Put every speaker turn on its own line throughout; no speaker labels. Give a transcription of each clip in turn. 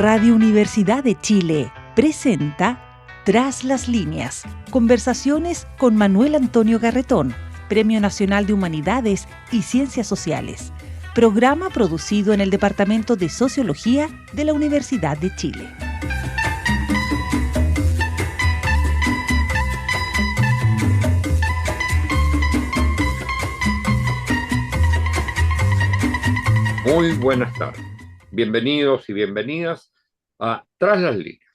Radio Universidad de Chile presenta Tras las líneas, conversaciones con Manuel Antonio Garretón, Premio Nacional de Humanidades y Ciencias Sociales, programa producido en el Departamento de Sociología de la Universidad de Chile.
Muy buenas tardes. Bienvenidos y bienvenidas a Tras las líneas,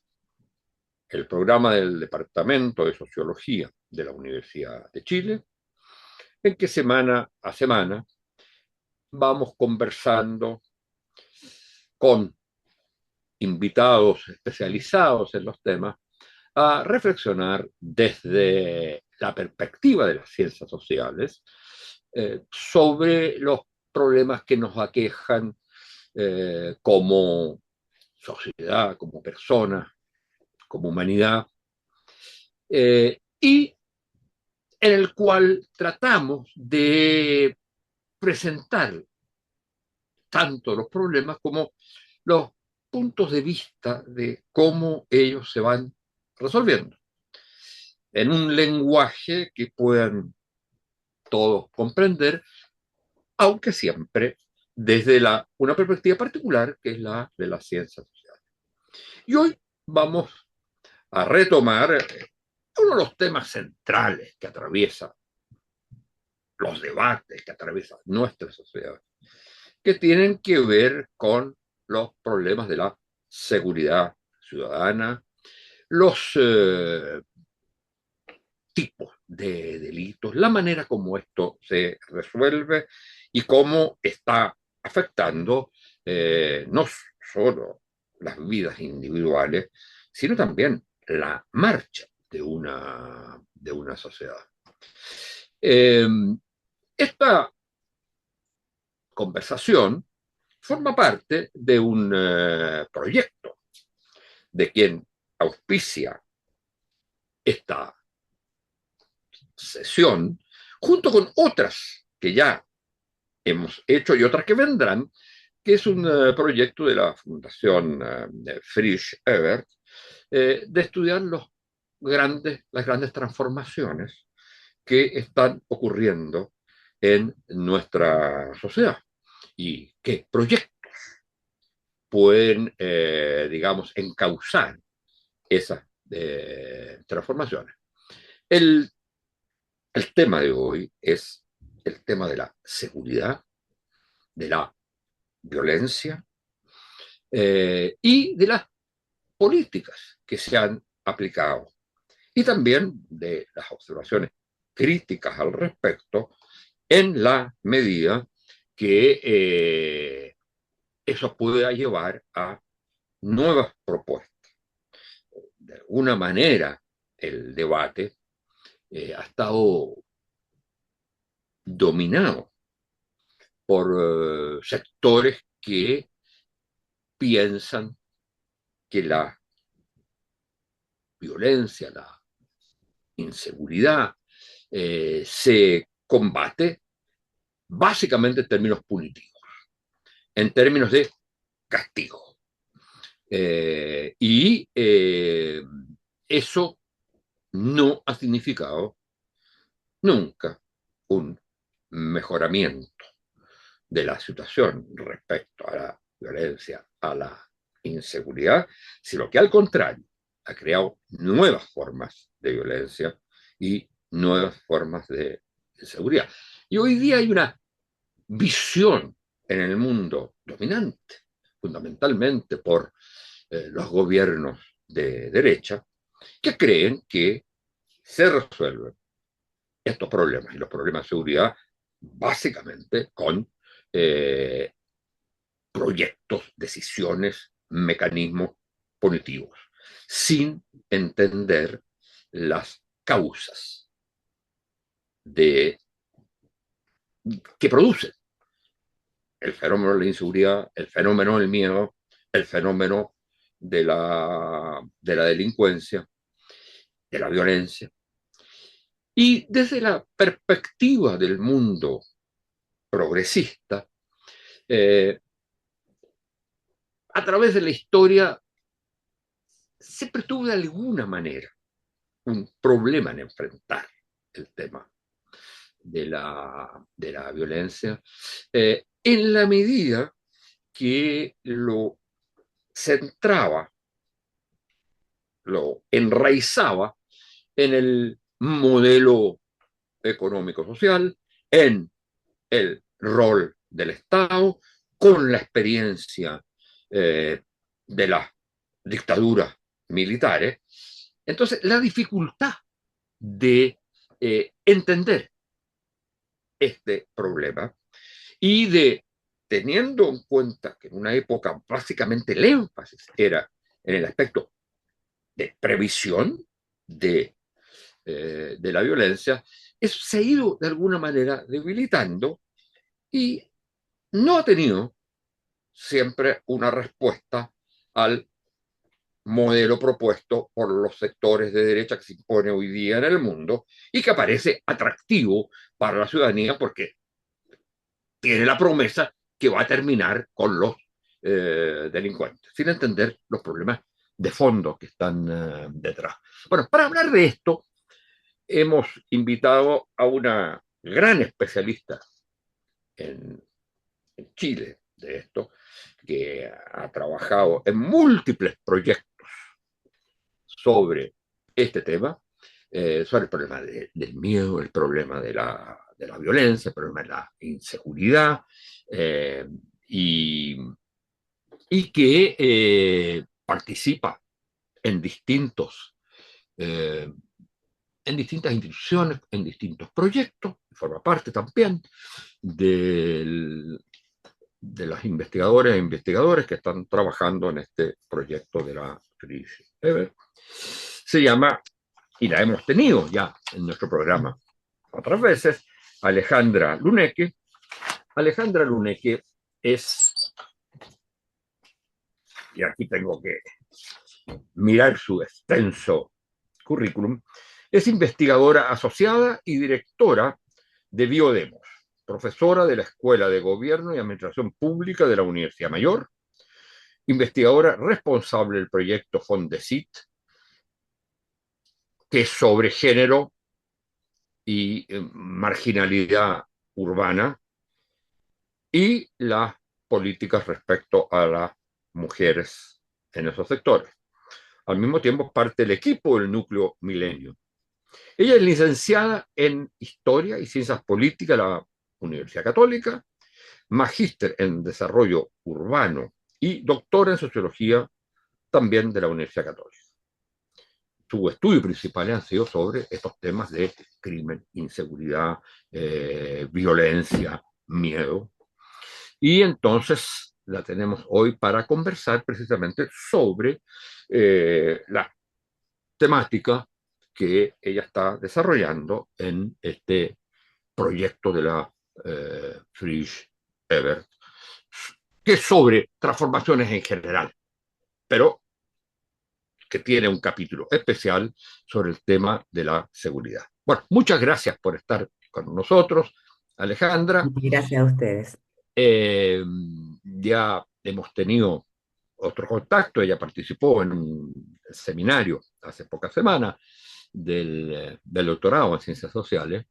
el programa del Departamento de Sociología de la Universidad de Chile, en que semana a semana vamos conversando con invitados especializados en los temas a reflexionar desde la perspectiva de las ciencias sociales sobre los problemas que nos aquejan como sociedad, como personas, como humanidad, y en el cual tratamos de presentar tanto los problemas como los puntos de vista de cómo ellos se van resolviendo, en un lenguaje que puedan todos comprender, aunque siempre desde una perspectiva particular, que es la de las ciencias sociales. Y hoy vamos a retomar uno de los temas centrales que atraviesa los debates que atraviesan nuestra sociedad, que tienen que ver con los problemas de la seguridad ciudadana, los tipos de delitos, la manera como esto se resuelve y cómo está afectando no solo las vidas individuales, sino también la marcha de una sociedad. Esta conversación forma parte de un proyecto de quien auspicia esta sesión, junto con otras que ya hemos hecho y otras que vendrán, que es un proyecto de la Fundación Friedrich Ebert, de estudiar las grandes transformaciones que están ocurriendo en nuestra sociedad y qué proyectos pueden, digamos, encauzar esas transformaciones. El tema de hoy es el tema de la seguridad, de la violencia y de las políticas que se han aplicado y también de las observaciones críticas al respecto en la medida que eso pueda llevar a nuevas propuestas. De alguna manera, el debate ha estado dominado por sectores que piensan que la violencia, la inseguridad se combate básicamente en términos punitivos, en términos de castigo. Y eso no ha significado nunca un mejoramiento de la situación respecto a la violencia, a la inseguridad, sino que al contrario ha creado nuevas formas de violencia y nuevas formas de inseguridad. Y hoy día hay una visión en el mundo dominante, fundamentalmente por los gobiernos de derecha, que creen que se resuelven estos problemas y los problemas de seguridad básicamente con proyectos, decisiones, mecanismos punitivos, sin entender las causas que producen el fenómeno de la inseguridad, el fenómeno del miedo, el fenómeno de la delincuencia, de la violencia. Y desde la perspectiva del mundo progresista, a través de la historia siempre tuvo de alguna manera un problema en enfrentar el tema de la violencia, en la medida que lo centraba, lo enraizaba en el modelo económico-social, en el rol del Estado, con la experiencia de las dictaduras militares. Entonces, la dificultad de entender este problema y de, teniendo en cuenta que en una época básicamente el énfasis era en el aspecto de previsión de la violencia, eso se ha ido de alguna manera debilitando y no ha tenido siempre una respuesta al modelo propuesto por los sectores de derecha que se impone hoy día en el mundo y que parece atractivo para la ciudadanía porque tiene la promesa que va a terminar con los delincuentes, sin entender los problemas de fondo que están detrás. Bueno, para hablar de esto, hemos invitado a una gran especialista en, en Chile de esto, que ha trabajado en múltiples proyectos sobre este tema, sobre el problema del miedo, el problema de la violencia, el problema de la inseguridad, eh, y, y, que participa en eh, en distintas instituciones, en distintos proyectos, forma parte también del, de las investigadoras e investigadores que están trabajando en este proyecto de la crisis. Se llama, y la hemos tenido ya en nuestro programa otras veces, Alejandra Luneque. Alejandra Luneque es, y aquí tengo que mirar su extenso currículum, es investigadora asociada y directora de Biodemos, profesora de la Escuela de Gobierno y Administración Pública de la Universidad Mayor, investigadora responsable del proyecto Fondesit, que es sobre género y marginalidad urbana, y las políticas respecto a las mujeres en esos sectores. Al mismo tiempo, parte del equipo del Núcleo Milenio. Ella es licenciada en Historia y Ciencias Políticas de la Universidad Católica, magíster en Desarrollo Urbano y doctora en Sociología también de la Universidad Católica. Su estudio principal ha sido sobre estos temas de crimen, inseguridad, violencia, miedo. Y entonces la tenemos hoy para conversar precisamente sobre la temática que ella está desarrollando en este proyecto de la Frisch Ebert, que es sobre transformaciones en general, pero que tiene un capítulo especial sobre el tema de la seguridad. Bueno, muchas gracias por estar con nosotros, Alejandra.
Gracias a ustedes.
Ya hemos tenido otro contacto, ella participó en un seminario hace pocas semanas del doctorado en ciencias sociales,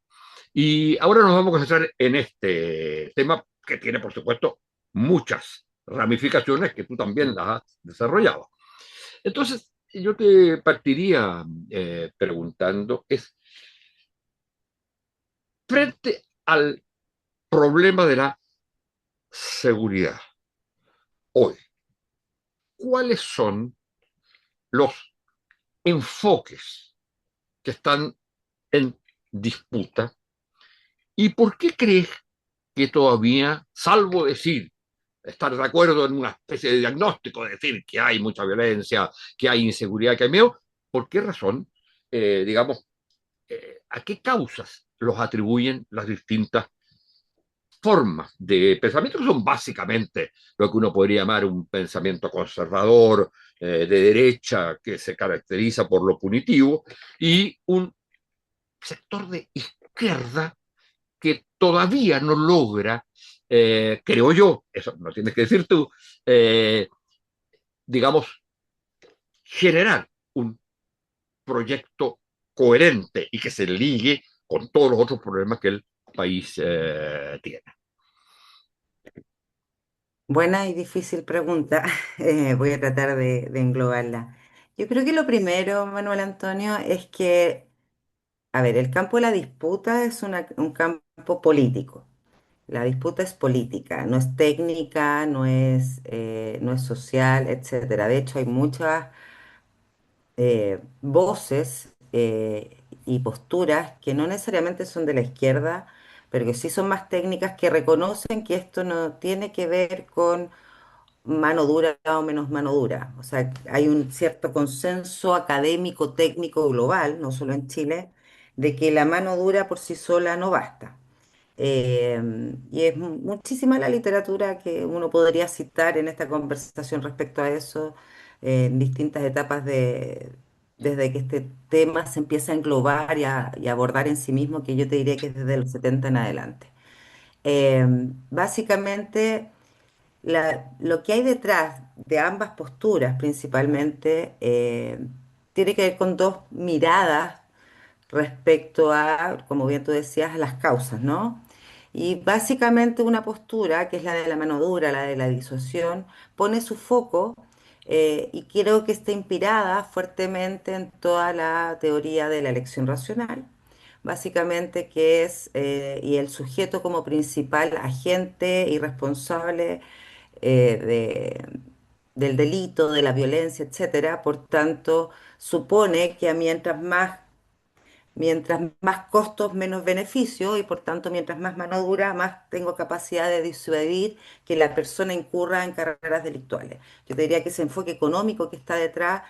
y ahora nos vamos a concentrar en este tema que tiene, por supuesto, muchas ramificaciones que tú también las has desarrollado. Entonces, yo te partiría preguntando, es, frente al problema de la seguridad, hoy, ¿cuáles son los enfoques que están en disputa y por qué crees que todavía, salvo decir, estar de acuerdo en una especie de diagnóstico, decir que hay mucha violencia, que hay inseguridad, que hay miedo, ¿por qué razón, digamos, a qué causas los atribuyen las distintas formas de pensamiento, que son básicamente lo que uno podría llamar un pensamiento conservador, de derecha, que se caracteriza por lo punitivo, y un sector de izquierda que todavía no logra, creo yo, eso no tienes que decir tú, digamos, generar un proyecto coherente y que se ligue con todos los otros problemas que el país tiene.
Buena y difícil pregunta. Voy a tratar de englobarla. Yo creo que lo primero, Manuel Antonio, es que, a ver, el campo de la disputa es un campo político. La disputa es política, no es técnica, no es social, etcétera. De hecho, hay muchas voces y posturas que no necesariamente son de la izquierda, pero que sí son más técnicas, que reconocen que esto no tiene que ver con mano dura o menos mano dura. O sea, hay un cierto consenso académico, técnico, global, no solo en Chile, de que la mano dura por sí sola no basta. Y es muchísima la literatura que uno podría citar en esta conversación respecto a eso, en distintas etapas desde que este tema se empieza a englobar y a abordar en sí mismo, que yo te diría que es desde los 70 en adelante. Básicamente, lo que hay detrás de ambas posturas, principalmente, tiene que ver con dos miradas respecto a, como bien tú decías, a las causas, ¿no? Y básicamente una postura, que es la de la mano dura, la de la disuasión, pone su foco y creo que está inspirada fuertemente en toda la teoría de la elección racional, básicamente que es, y el sujeto como principal agente y responsable del delito, de la violencia, etcétera. Por tanto, supone que mientras más costos, menos beneficio, y por tanto, mientras más mano dura, más tengo capacidad de disuadir que la persona incurra en carreras delictuales. Yo te diría que ese enfoque económico que está detrás,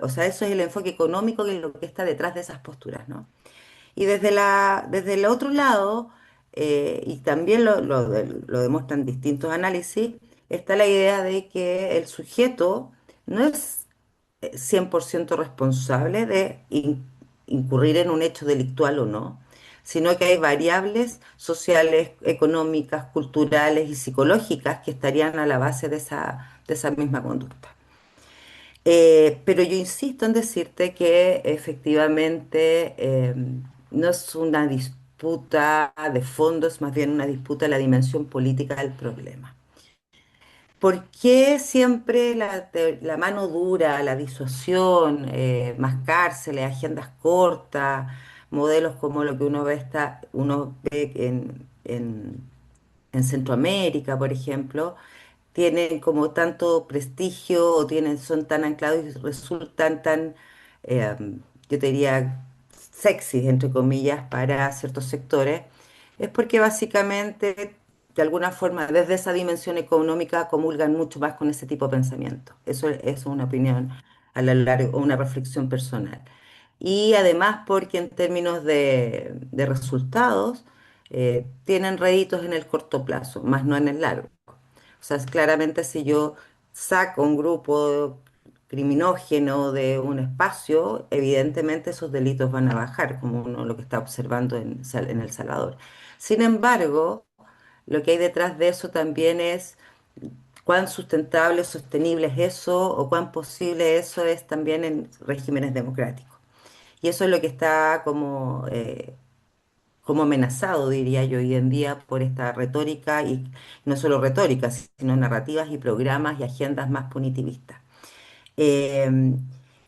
o sea, eso es el enfoque económico que es lo que está detrás de esas posturas, ¿no? Y desde el otro lado, y también lo demuestran distintos análisis, está la idea de que el sujeto no es 100% responsable de incurrir en un hecho delictual o no, sino que hay variables sociales, económicas, culturales y psicológicas que estarían a la base de esa misma conducta. Pero yo insisto en decirte que efectivamente no es una disputa de fondo, es más bien una disputa de la dimensión política del problema. ¿Por qué siempre la mano dura, la disuasión, más cárceles, agendas cortas, modelos como lo que uno ve en Centroamérica, por ejemplo, tienen como tanto prestigio o son tan anclados y resultan tan, eh, yo te diría, sexys, entre comillas, para ciertos sectores? Es porque básicamente, de alguna forma, desde esa dimensión económica, comulgan mucho más con ese tipo de pensamiento. Eso es una opinión a lo largo, o una reflexión personal. Y además porque en términos de resultados, tienen réditos en el corto plazo, más no en el largo. O sea, claramente si yo saco un grupo criminógeno de un espacio, evidentemente esos delitos van a bajar, como uno lo que está observando en El Salvador. Sin embargo, lo que hay detrás de eso también es cuán sustentable, sostenible es eso, o cuán posible eso es también en regímenes democráticos. Y eso es lo que está como amenazado, diría yo, hoy en día por esta retórica, y no solo retórica, sino narrativas y programas y agendas más punitivistas. Eh,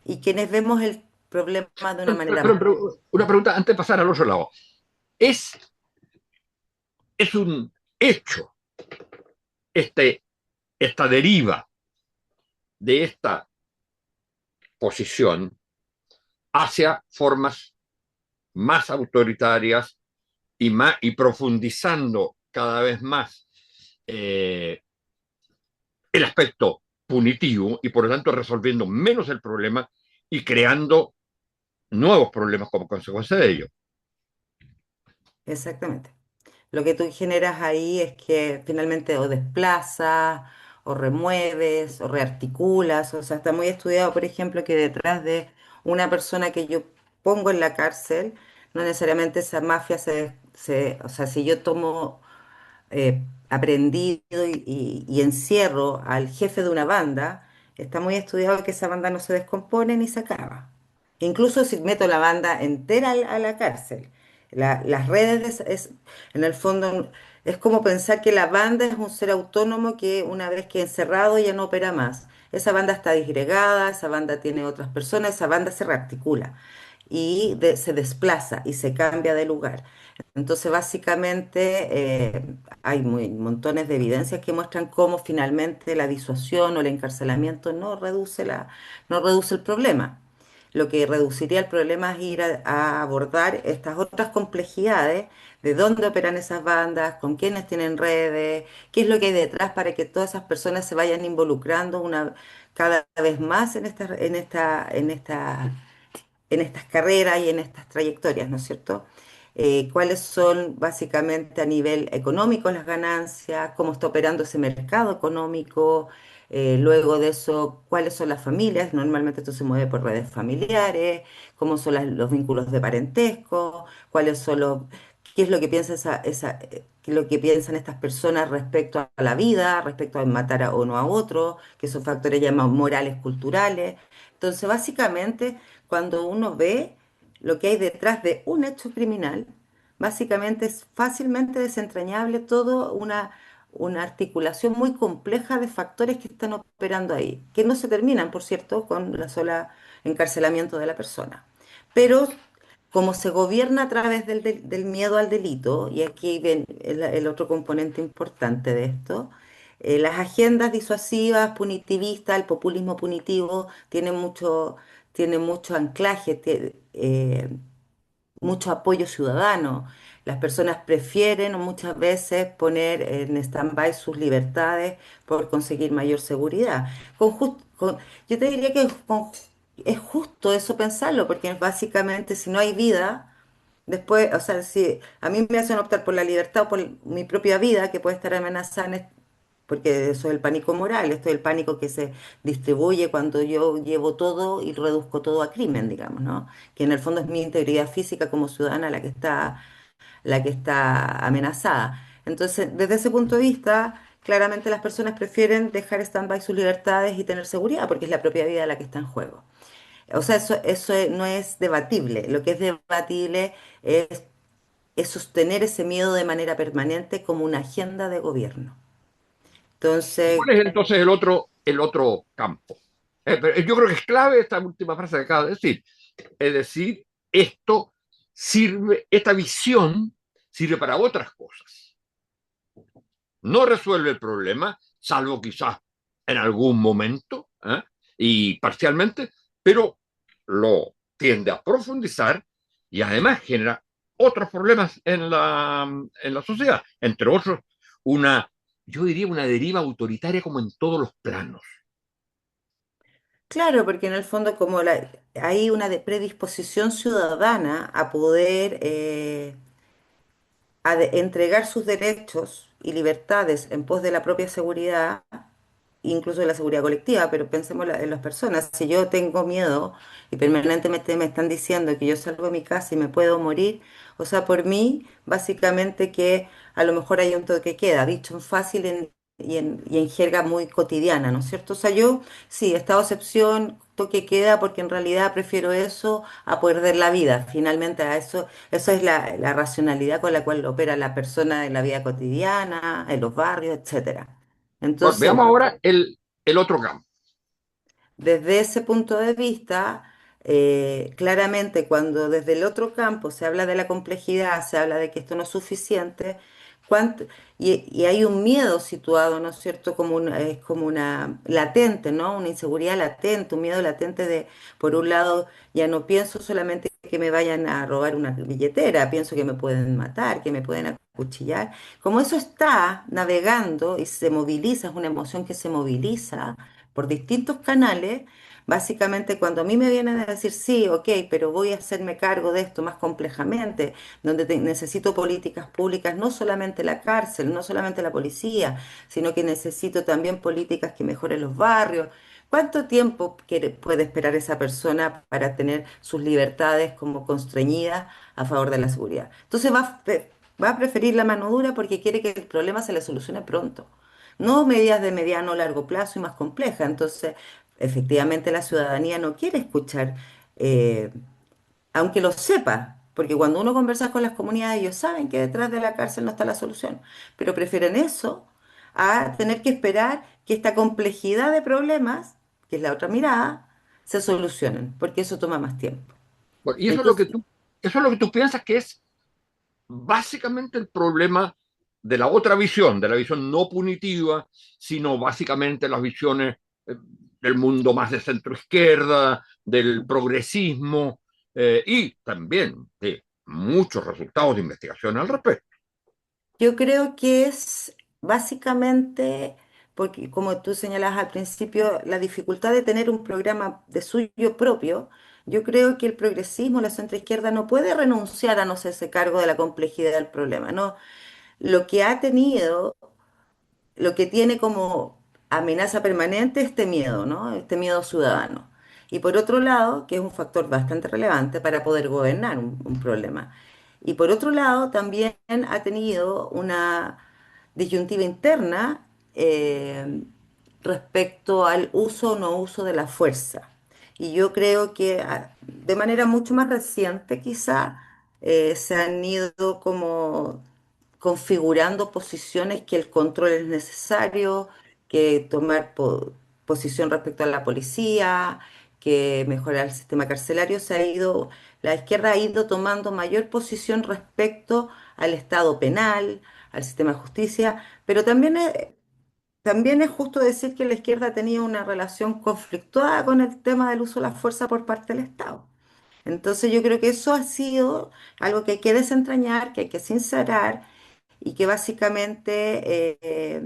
y quienes vemos el problema de una manera más...
Una pregunta antes de pasar al otro lado. ¿Es, es un hecho este, esta deriva de esta posición hacia formas más autoritarias y profundizando cada vez más eh, el aspecto punitivo y por lo tanto resolviendo menos el problema y creando nuevos problemas como consecuencia de ello?
Exactamente. Lo que tú generas ahí es que finalmente o desplazas, o remueves, o rearticulas. O sea, está muy estudiado, por ejemplo, que detrás de una persona que yo pongo en la cárcel, no necesariamente esa mafia o sea, si yo tomo aprendido y encierro al jefe de una banda, Está muy estudiado que esa banda no se descompone ni se acaba. Incluso si meto la banda entera a la cárcel, las redes en el fondo es como pensar que la banda es un ser autónomo que una vez que encerrado ya no opera más. Esa banda está disgregada, esa banda tiene otras personas, esa banda se rearticula y se desplaza y se cambia de lugar. Entonces, básicamente, hay montones de evidencias que muestran cómo finalmente la disuasión o el encarcelamiento no reduce el problema. Lo que reduciría el problema es ir a abordar estas otras complejidades de dónde operan esas bandas, con quiénes tienen redes, qué es lo que hay detrás para que todas esas personas se vayan involucrando cada vez más en estas carreras y en estas trayectorias, ¿no es cierto? Cuáles son básicamente a nivel económico las ganancias, cómo está operando ese mercado económico, luego de eso, cuáles son las familias, normalmente esto se mueve por redes familiares, cómo son los vínculos de parentesco, cuáles son qué es lo que piensa qué es lo que piensan estas personas respecto a la vida, respecto a matar o no a otro, que son factores llamados morales culturales. Entonces, básicamente, cuando uno ve lo que hay detrás de un hecho criminal, básicamente es fácilmente desentrañable toda una articulación muy compleja de factores que están operando ahí, que no se terminan, por cierto, con la sola encarcelamiento de la persona. Pero como se gobierna a través del miedo al delito, y aquí ven el otro componente importante de esto, las agendas disuasivas, punitivistas, el populismo punitivo tiene mucho anclaje, mucho apoyo ciudadano. Las personas prefieren muchas veces poner en stand-by sus libertades por conseguir mayor seguridad. Yo te diría que es justo eso pensarlo, porque básicamente si no hay vida, después, o sea, si a mí me hacen optar por la libertad o por mi propia vida, que puede estar amenazada porque eso es el pánico moral, esto es el pánico que se distribuye cuando yo llevo todo y reduzco todo a crimen, digamos, ¿no? Que en el fondo es mi integridad física como ciudadana la que está amenazada. Entonces, desde ese punto de vista, claramente las personas prefieren dejar stand-by sus libertades y tener seguridad, porque es la propia vida la que está en juego. O sea, no es debatible. Lo que es debatible es sostener ese miedo de manera permanente como una agenda de gobierno. Entonces,
¿Cuál es entonces el otro campo? Pero yo creo que es clave esta última frase que acaba de decir. Es decir, esto sirve, esta visión sirve para otras cosas. No resuelve el problema, salvo quizás en algún momento y parcialmente, pero lo tiende a profundizar y además genera otros problemas en la sociedad, entre otros, yo diría una deriva autoritaria como en todos los planos.
claro, porque en el fondo hay una predisposición ciudadana a poder entregar sus derechos y libertades en pos de la propia seguridad, incluso de la seguridad colectiva, pero pensemos en las personas. Si yo tengo miedo y permanentemente me están diciendo que yo salgo de mi casa y me puedo morir, o sea, por mí, básicamente que a lo mejor hay un toque de queda, dicho en fácil y en jerga muy cotidiana, ¿no es cierto? O sea, yo sí, estado de excepción, toque de queda, porque en realidad prefiero eso a perder la vida. Finalmente, eso es la racionalidad con la cual opera la persona en la vida cotidiana, en los barrios, etcétera.
Bueno,
Entonces,
veamos ahora el otro campo.
desde ese punto de vista, claramente cuando desde el otro campo se habla de la complejidad, se habla de que esto no es suficiente, cuánto- y hay un miedo situado, ¿no es cierto? Es como una latente, ¿no? Una inseguridad latente, un miedo latente por un lado, ya no pienso solamente que me vayan a robar una billetera, pienso que me pueden matar, que me pueden acuchillar. Como eso está navegando y se moviliza, es una emoción que se moviliza por distintos canales. Básicamente, cuando a mí me vienen a decir, sí, ok, pero voy a hacerme cargo de esto más complejamente, donde necesito políticas públicas, no solamente la cárcel, no solamente la policía, sino que necesito también políticas que mejoren los barrios. ¿Cuánto tiempo puede esperar esa persona para tener sus libertades como constreñidas a favor de la seguridad? Entonces va a preferir la mano dura porque quiere que el problema se le solucione pronto. No medidas de mediano o largo plazo y más complejas. Entonces, efectivamente la ciudadanía no quiere escuchar, eh, aunque lo sepa, porque cuando uno conversa con las comunidades, ellos saben que detrás de la cárcel no está la solución, pero prefieren eso a tener que esperar que esta complejidad de problemas, que es la otra mirada, se solucionen, porque eso toma más tiempo.
Bueno, y
Entonces,
eso es lo que tú piensas que es básicamente el problema de la otra visión, de la visión no punitiva, sino básicamente las visiones del mundo más de centro izquierda, del progresismo y también de muchos resultados de investigación al respecto.
yo creo que es básicamente, porque como tú señalabas al principio, la dificultad de tener un programa de suyo propio. Yo creo que el progresismo, la centroizquierda, no puede renunciar a no hacerse cargo de la complejidad del problema, ¿no? Lo que ha tenido, lo que tiene como amenaza permanente este miedo, ¿no? Este miedo ciudadano. Y por otro lado, que es un factor bastante relevante para poder gobernar un problema. Y por otro lado, también ha tenido una disyuntiva interna respecto al uso o no uso de la fuerza. Y yo creo que de manera mucho más reciente quizá se han ido como configurando posiciones que el control es necesario, que tomar posición respecto a la policía, que mejorar el sistema carcelario, la izquierda ha ido tomando mayor posición respecto al Estado penal, al sistema de justicia, pero también es justo decir que la izquierda tenía una relación conflictuada con el tema del uso de la fuerza por parte del Estado. Entonces yo creo que eso ha sido algo que hay que desentrañar, que hay que sincerar y que básicamente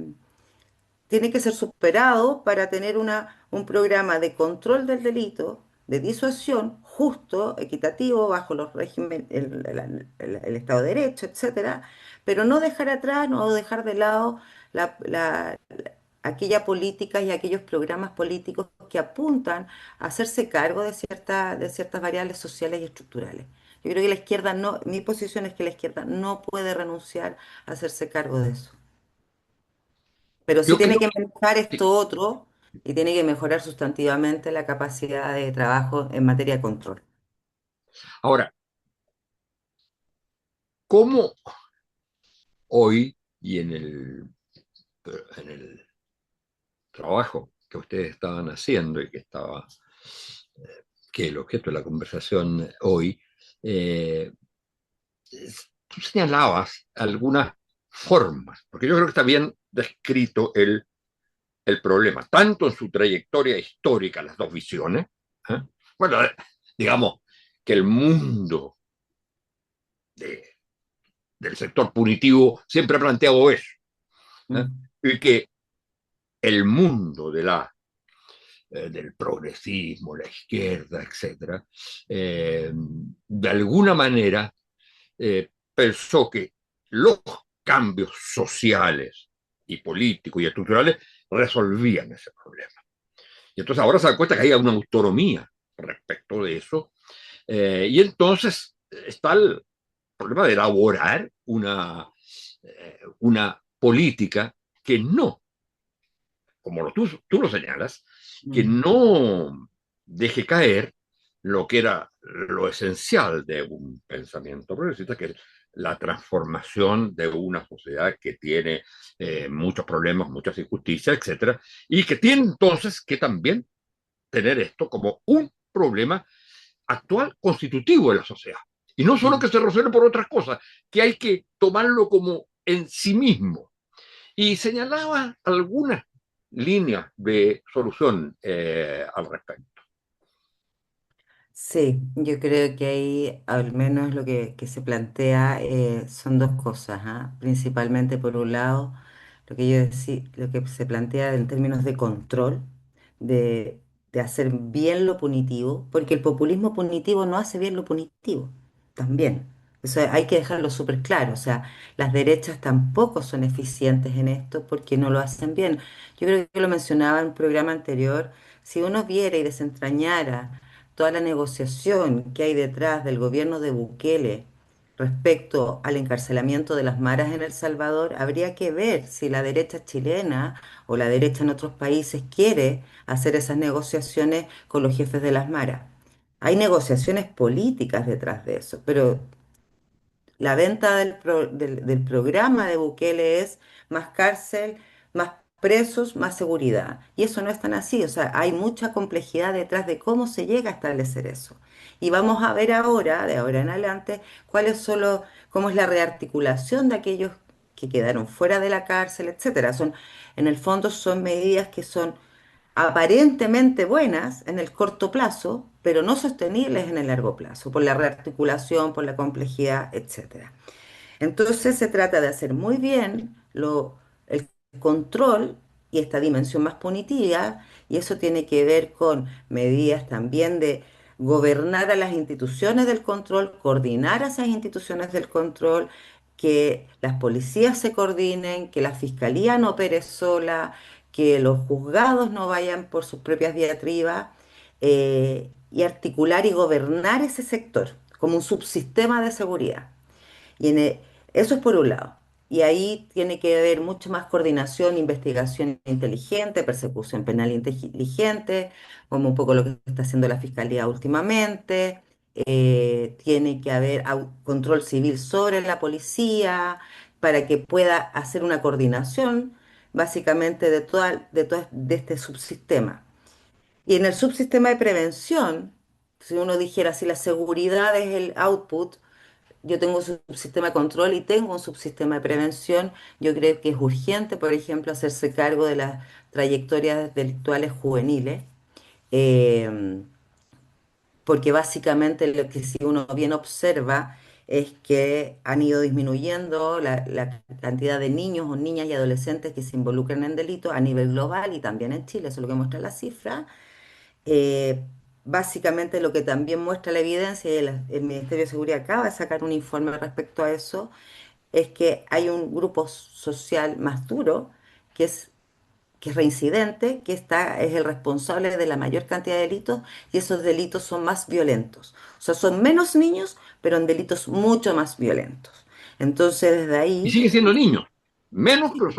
tiene que ser superado para tener un programa de control del delito, de disuasión justo, equitativo, bajo los regímenes, el Estado de Derecho, etcétera, pero no dejar atrás, no dejar de lado aquella política y aquellos programas políticos que apuntan a hacerse cargo de ciertas variables sociales y estructurales. Yo creo que la izquierda no, mi posición es que la izquierda no puede renunciar a hacerse cargo de eso, pero sí
Yo
tiene
creo
que
que
manejar
sí.
esto otro y tiene que mejorar sustantivamente la capacidad de trabajo en materia de control.
Ahora, ¿cómo hoy y en el trabajo que ustedes estaban haciendo y que estaba, que el objeto de la conversación hoy, eh, tú señalabas algunas formas, porque yo creo que está bien descrito el problema, tanto en su trayectoria histórica, las dos visiones, ¿eh? Bueno, digamos que el mundo de, del sector punitivo siempre ha planteado eso, ¿eh?
Mm.
Y que el mundo del progresismo, la izquierda, etcétera, de alguna manera pensó que los cambios sociales y políticos y estructurales resolvían ese problema. Y entonces ahora se da cuenta que hay una autonomía respecto de eso. Y entonces está el problema de elaborar una política que no, como tú lo señalas, que
Mm.
no deje caer lo que era lo esencial de un pensamiento progresista, que es la transformación de una sociedad que tiene muchos problemas, muchas injusticias, etcétera, y que tiene entonces que también tener esto como un problema actual constitutivo de la sociedad. Y no solo
Mm.
que se resuelve por otras cosas, que hay que tomarlo como en sí mismo. Y señalaba algunas líneas de solución al respecto.
Sí, yo creo que ahí al menos lo que se plantea son dos cosas, ¿ah? Principalmente por un lado, lo que yo decía, lo que se plantea en términos de control, de, de hacer bien lo punitivo, porque el populismo punitivo no hace bien lo punitivo, también. Eso hay que dejarlo súper claro, o sea, las derechas tampoco son eficientes en esto porque no lo hacen bien. Yo creo que lo mencionaba en un programa anterior, si uno viera y desentrañara toda la negociación que hay detrás del gobierno de Bukele respecto al encarcelamiento de las maras en El Salvador, habría que ver si la derecha chilena o la derecha en otros países quiere hacer esas negociaciones con los jefes de las maras. Hay negociaciones políticas detrás de eso, pero la venta del programa de Bukele es más cárcel, más presos, más seguridad. Y eso no es tan así. O sea, hay mucha complejidad detrás de cómo se llega a establecer eso. Y vamos a ver ahora, de ahora en adelante, cuáles son cómo es la rearticulación de aquellos que quedaron fuera de la cárcel, etcétera. En el fondo son medidas que son aparentemente buenas en el corto plazo, pero no sostenibles en el largo plazo, por la rearticulación, por la complejidad, etcétera. Entonces se trata de hacer muy bien el control y esta dimensión más punitiva, y eso tiene que ver con medidas también de gobernar a las instituciones del control, coordinar a esas instituciones del control, que las policías se coordinen, que la fiscalía no opere sola, que los juzgados no vayan por sus propias diatribas, y articular y gobernar ese sector como un subsistema de seguridad. Y eso es por un lado. Y ahí tiene que haber mucho más coordinación, investigación inteligente, persecución penal inteligente, como un poco lo que está haciendo la Fiscalía últimamente. Tiene que haber control civil sobre la policía para que pueda hacer una coordinación básicamente de este subsistema. Y en el subsistema de prevención, si uno dijera si la seguridad es el output, yo tengo un subsistema de control y tengo un subsistema de prevención. Yo creo que es urgente, por ejemplo, hacerse cargo de las trayectorias delictuales juveniles, eh, porque básicamente lo que si uno bien observa es que han ido disminuyendo la cantidad de niños o niñas y adolescentes que se involucran en delitos a nivel global y también en Chile, eso es lo que muestra la cifra. Eh, Básicamente lo que también muestra la evidencia, y el Ministerio de Seguridad acaba de sacar un informe respecto a eso, es que hay un grupo social más duro que es reincidente, es el responsable de la mayor cantidad de delitos y esos delitos son más violentos. O sea, son menos niños, pero en delitos mucho más violentos. Entonces, desde
Y
ahí,
sigue siendo niños. Menos, pero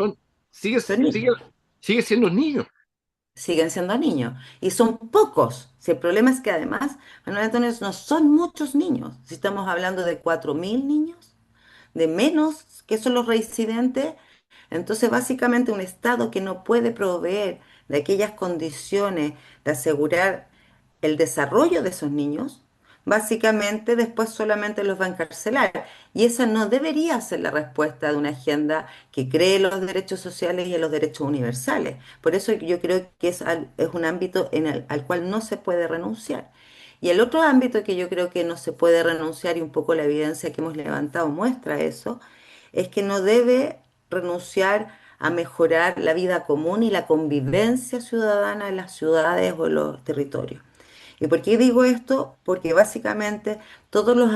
sigue,
son niños.
sigue, sigue siendo niños.
Siguen siendo niños. Y son pocos. Si el problema es que además, Manuel Antonio, no son muchos niños. Si estamos hablando de 4.000 niños, de menos que son los reincidentes, entonces básicamente un Estado que no puede proveer de aquellas condiciones de asegurar el desarrollo de esos niños, básicamente después solamente los va a encarcelar. Y esa no debería ser la respuesta de una agenda que cree en los derechos sociales y en los derechos universales. Por eso yo creo que es un ámbito al cual no se puede renunciar. Y el otro ámbito que yo creo que no se puede renunciar, y un poco la evidencia que hemos levantado muestra eso, es que no debe renunciar a mejorar la vida común y la convivencia ciudadana en las ciudades o en los territorios. ¿Y por qué digo esto? Porque básicamente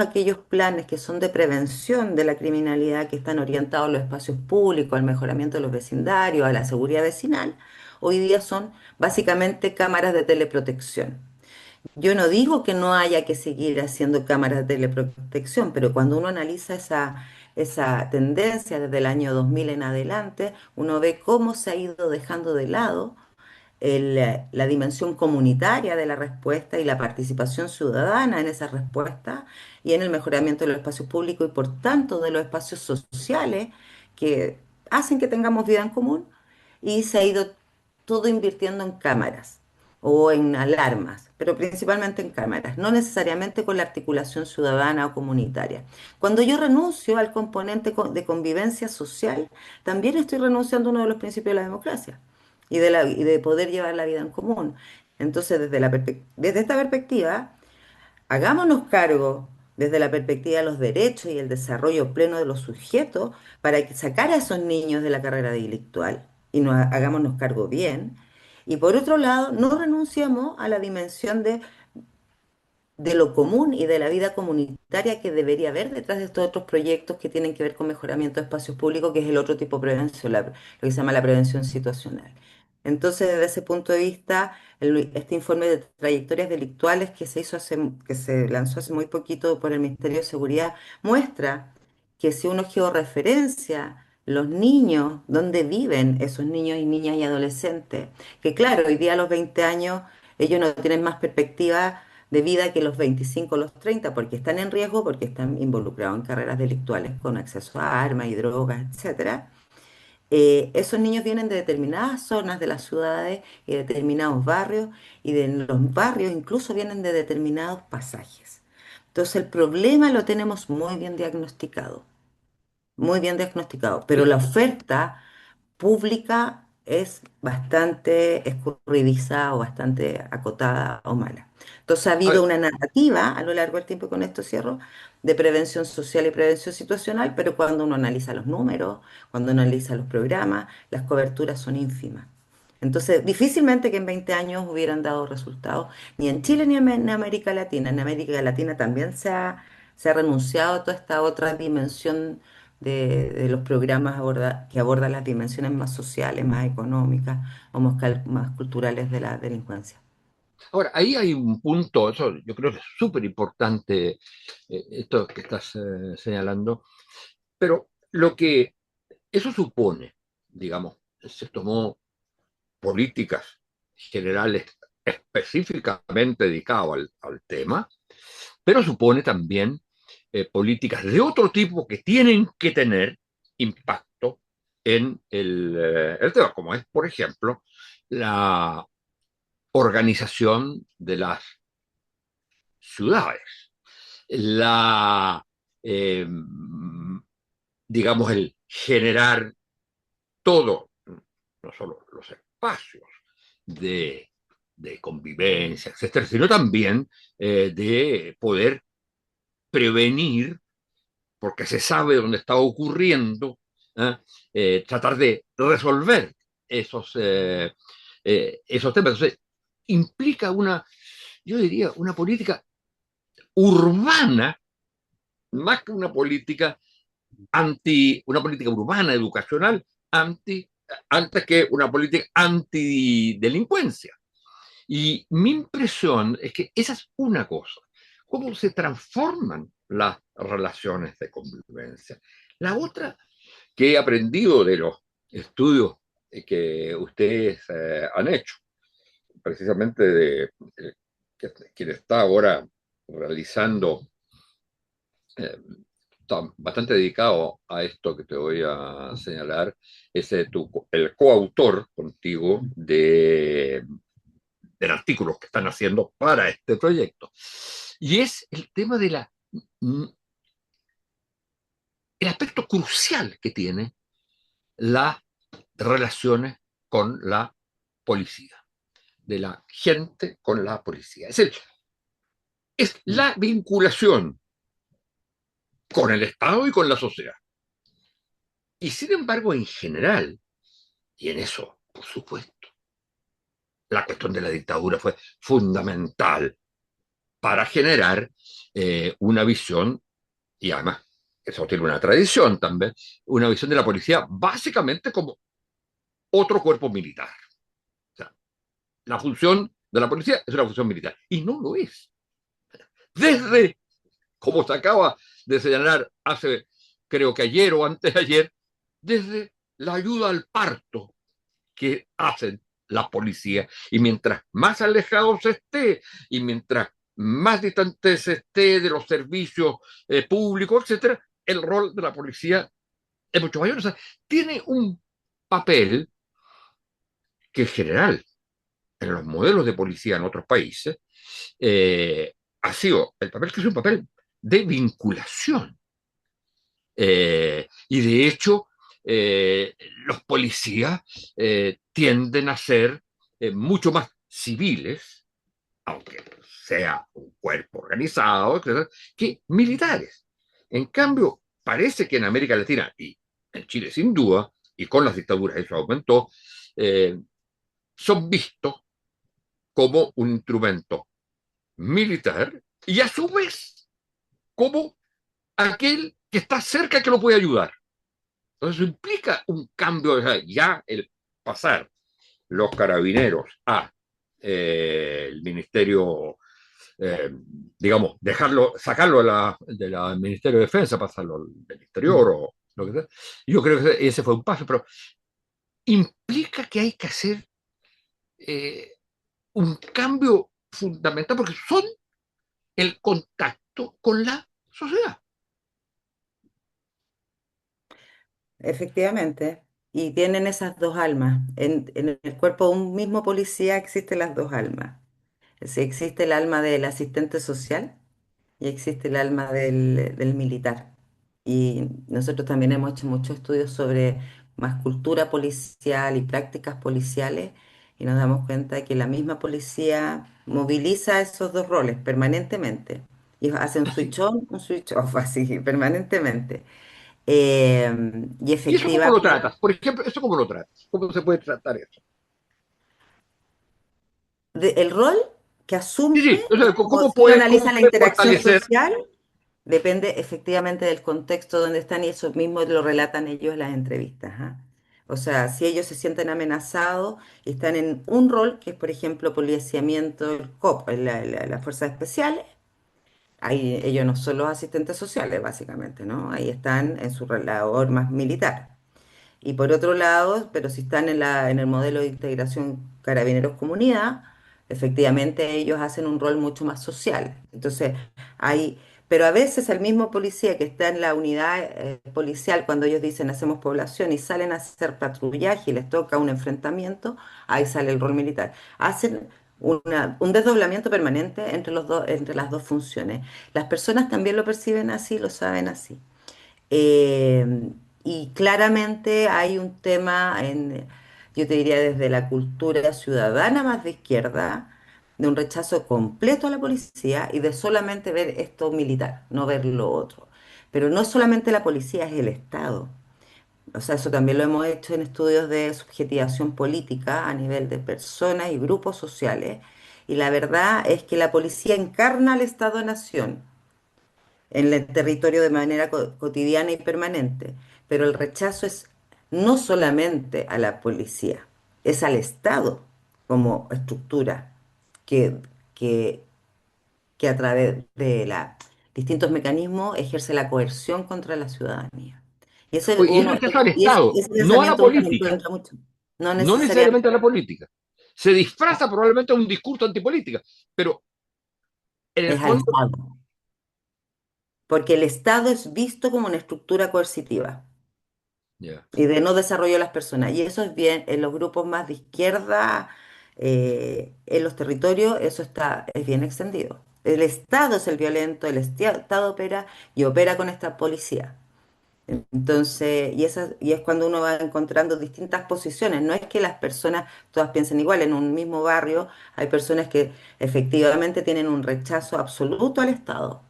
aquellos planes que son de prevención de la criminalidad, que están orientados a los espacios públicos, al mejoramiento de los vecindarios, a la seguridad vecinal, hoy día son básicamente cámaras de teleprotección. Yo no digo que no haya que seguir haciendo cámaras de teleprotección, pero cuando uno analiza esa tendencia desde el año 2000 en adelante, uno ve cómo se ha ido dejando de lado la dimensión comunitaria de la respuesta y la participación ciudadana en esa respuesta y en el mejoramiento de los espacios públicos y por tanto de los espacios sociales que hacen que tengamos vida en común, y se ha ido todo invirtiendo en cámaras o en alarmas, pero principalmente en cámaras, no necesariamente con la articulación ciudadana o comunitaria. Cuando yo renuncio al componente de convivencia social, también estoy renunciando a uno de los principios de la democracia y de poder llevar la vida en común. Entonces, desde esta perspectiva, hagámonos cargo desde la perspectiva de los derechos y el desarrollo pleno de los sujetos para sacar a esos niños de la carrera delictual y hagámonos cargo bien. Y por otro lado, no renunciemos a la dimensión de lo común y de la vida comunitaria que debería haber detrás de estos otros proyectos que tienen que ver con mejoramiento de espacios públicos, que es el otro tipo de prevención, lo que se llama la prevención situacional. Entonces, desde ese punto de vista, este informe de trayectorias delictuales que se lanzó hace muy poquito por el Ministerio de Seguridad, muestra que si uno georreferencia los niños, dónde viven esos niños y niñas y adolescentes, que claro, hoy día a los 20 años ellos no tienen más perspectiva de vida que los 25 o los 30, porque están en riesgo, porque están involucrados en carreras delictuales con acceso a armas y drogas, etcétera. Esos niños vienen de determinadas zonas de las ciudades y de determinados barrios, y de los barrios incluso vienen de determinados pasajes. Entonces el problema lo tenemos muy bien diagnosticado, pero la oferta pública es bastante escurridiza o bastante acotada o mala. Entonces ha
A
habido
ver,
una narrativa a lo largo del tiempo, y con esto cierro, de prevención social y prevención situacional, pero cuando uno analiza los números, cuando uno analiza los programas, las coberturas son ínfimas. Entonces, difícilmente que en 20 años hubieran dado resultados, ni en Chile ni en América Latina. En América Latina también se ha renunciado a toda esta otra dimensión de los programas que abordan las dimensiones más sociales, más económicas o más culturales de la delincuencia.
ahora, ahí hay un punto, eso yo creo que es súper importante, esto que estás señalando, pero lo que eso supone, digamos, se tomó políticas generales específicamente dedicadas al tema, pero supone también políticas de otro tipo que tienen que tener impacto en el tema, como es, por ejemplo, la organización de las ciudades, la, eh, digamos, el generar todo, no solo los espacios de, de convivencia, etcétera, sino también de poder prevenir, porque se sabe dónde está ocurriendo, ¿eh? Tratar de resolver esos temas. Entonces, implica yo diría, una política urbana, más que una política urbana, educacional, anti, antes que una política antidelincuencia. Y mi impresión es que esa es una cosa, cómo se transforman las relaciones de convivencia. La otra que he aprendido de los estudios que ustedes han hecho, precisamente quien está ahora realizando, eh, está bastante dedicado a esto que te voy a señalar, es el coautor contigo del artículo que están haciendo para este proyecto. Y es el tema el aspecto crucial que tiene las relaciones con la policía, de la gente con la policía. Es la vinculación con el Estado y con la sociedad. Y sin embargo, en general, y en eso, por supuesto, la cuestión de la dictadura fue fundamental para generar una visión, y además, eso tiene una tradición también, una visión de la policía básicamente como otro cuerpo militar. O sea, la función de la policía es una función militar, y no lo es. Desde, como se acaba de señalar hace, creo que ayer o antes de ayer, desde la ayuda al parto que hacen la policía. Y mientras más alejado se esté y mientras más distante se esté de los servicios públicos, etcétera, el rol de la policía es mucho mayor. O sea, tiene un papel que en general, en los modelos de policía en otros países, ha sido el papel que es un papel de vinculación. Y de hecho, los policías tienden a ser mucho más civiles, aunque sea un cuerpo organizado, etcétera, que militares. En cambio, parece que en América Latina, y en Chile sin duda, y con las dictaduras eso aumentó, eh, son vistos como un instrumento militar y a su vez como aquel que está cerca que lo puede ayudar. Entonces eso implica un cambio, ya el pasar los carabineros a el ministerio, eh, digamos, sacarlo del Ministerio de Defensa, pasarlo del Interior o lo que sea. Yo creo que ese fue un paso, pero implica que hay que hacer eh, un cambio fundamental porque son el contacto con la sociedad.
Efectivamente, y tienen esas dos almas. En el cuerpo de un mismo policía existen las dos almas. Sí, existe el alma del asistente social y existe el alma del militar. Y nosotros también hemos hecho muchos estudios sobre más cultura policial y prácticas policiales y nos damos cuenta de que la misma policía moviliza esos dos roles permanentemente y hace
Así.
un switch off así permanentemente. Y
¿Y eso cómo lo
efectivamente,
tratas? Por ejemplo, ¿eso cómo lo tratas? ¿Cómo se puede tratar eso?
el rol que
Sí,
asume,
sí. O sea,
o si uno
cómo
analiza la
puede
interacción
fortalecer?
social, depende efectivamente del contexto donde están y eso mismo lo relatan ellos en las entrevistas. ¿Ah? O sea, si ellos se sienten amenazados y están en un rol que es, por ejemplo, policiamiento, el COP, las fuerzas especiales, ahí ellos no son los asistentes sociales, básicamente, ¿no? Ahí están en su labor más militar. Y por otro lado, pero si están en el modelo de integración Carabineros Comunidad, efectivamente ellos hacen un rol mucho más social. Entonces, hay, pero a veces el mismo policía que está en la unidad policial, cuando ellos dicen hacemos población y salen a hacer patrullaje y les toca un enfrentamiento, ahí sale el rol militar. Hacen un desdoblamiento permanente entre entre las dos funciones. Las personas también lo perciben así, lo saben así. Eh, y claramente hay un tema yo te diría desde la cultura ciudadana más de izquierda, de un rechazo completo a la policía y de solamente ver esto militar, no ver lo otro. Pero no es solamente la policía, es el Estado. O sea, eso también lo hemos hecho en estudios de subjetivación política a nivel de personas y grupos sociales. Y la verdad es que la policía encarna al Estado-nación en el territorio de manera cotidiana y permanente, pero el rechazo es no solamente a la policía, es al Estado como estructura que, que, que a través de distintos mecanismos ejerce la coerción contra la ciudadanía. Y eso
Y es rechazo al
y
Estado,
ese
no a la
pensamiento uno lo
política,
encuentra mucho. No
no
necesariamente
necesariamente a la política. Se disfraza probablemente a un discurso antipolítica, pero en el
es al
fondo,
Estado, porque el Estado es visto como una estructura coercitiva
yeah.
y de no desarrollo de las personas. Y eso es bien, en los grupos más de izquierda, en los territorios, es bien extendido. El Estado es el violento, el Estado opera y opera con esta policía. Entonces, y es cuando uno va encontrando distintas posiciones. No es que las personas todas piensen igual. En un mismo barrio hay personas que efectivamente tienen un rechazo absoluto al Estado.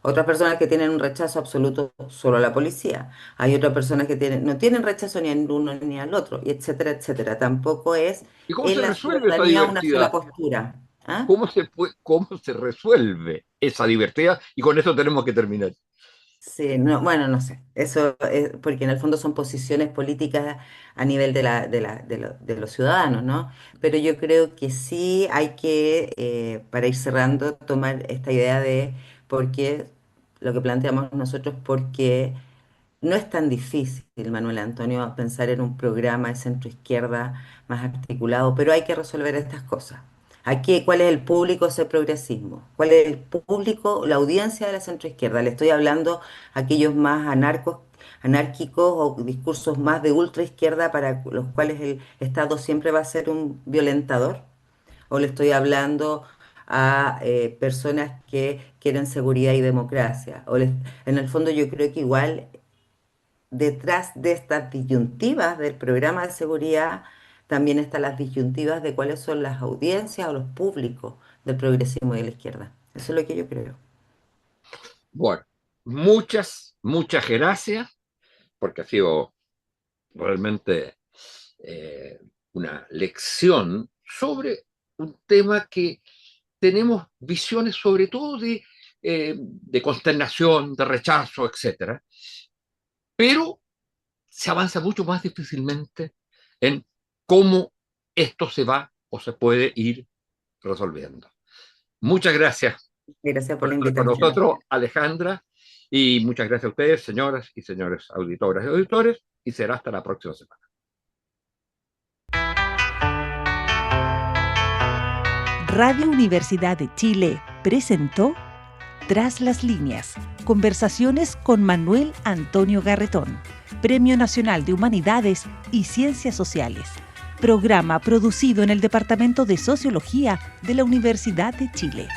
Otras personas que tienen un rechazo absoluto solo a la policía. Hay otras personas que no tienen rechazo ni al uno ni al otro, y etcétera, etcétera. Tampoco es
¿Y cómo
en
se
la
resuelve esa
ciudadanía una sola
diversidad?
postura. ¿Ah?
¿Cómo se resuelve esa diversidad? Y con eso tenemos que terminar.
Sí, no, bueno, no sé. Eso es porque en el fondo son posiciones políticas a nivel de los ciudadanos, ¿no? Pero yo creo que sí hay que, para ir cerrando, tomar esta idea de por qué lo que planteamos nosotros, porque no es tan difícil, Manuel Antonio, pensar en un programa de centro izquierda más articulado, pero hay que resolver estas cosas. Aquí, ¿cuál es el público de ese progresismo? ¿Cuál es el público, la audiencia de la centro izquierda? Le estoy hablando a aquellos más anárquicos o discursos más de ultra izquierda para los cuales el Estado siempre va a ser un violentador. ¿O le estoy hablando a personas que quieren seguridad y democracia? En el fondo yo creo que igual detrás de estas disyuntivas del programa de seguridad también están las disyuntivas de cuáles son las audiencias o los públicos del progresismo y de la izquierda. Eso es lo que yo creo.
Bueno, muchas gracias, porque ha sido realmente una lección sobre un tema que tenemos visiones sobre todo de consternación, de rechazo, etcétera, pero se avanza mucho más difícilmente en cómo esto se va o se puede ir resolviendo. Muchas gracias
Gracias por
por
la
estar con
invitación.
nosotros, Alejandra, y muchas gracias a ustedes, señoras y señores auditoras y auditores, y será hasta la próxima semana.
Radio Universidad de Chile presentó Tras las líneas, conversaciones con Manuel Antonio Garretón, Premio Nacional de Humanidades y Ciencias Sociales, programa producido en el Departamento de Sociología de la Universidad de Chile.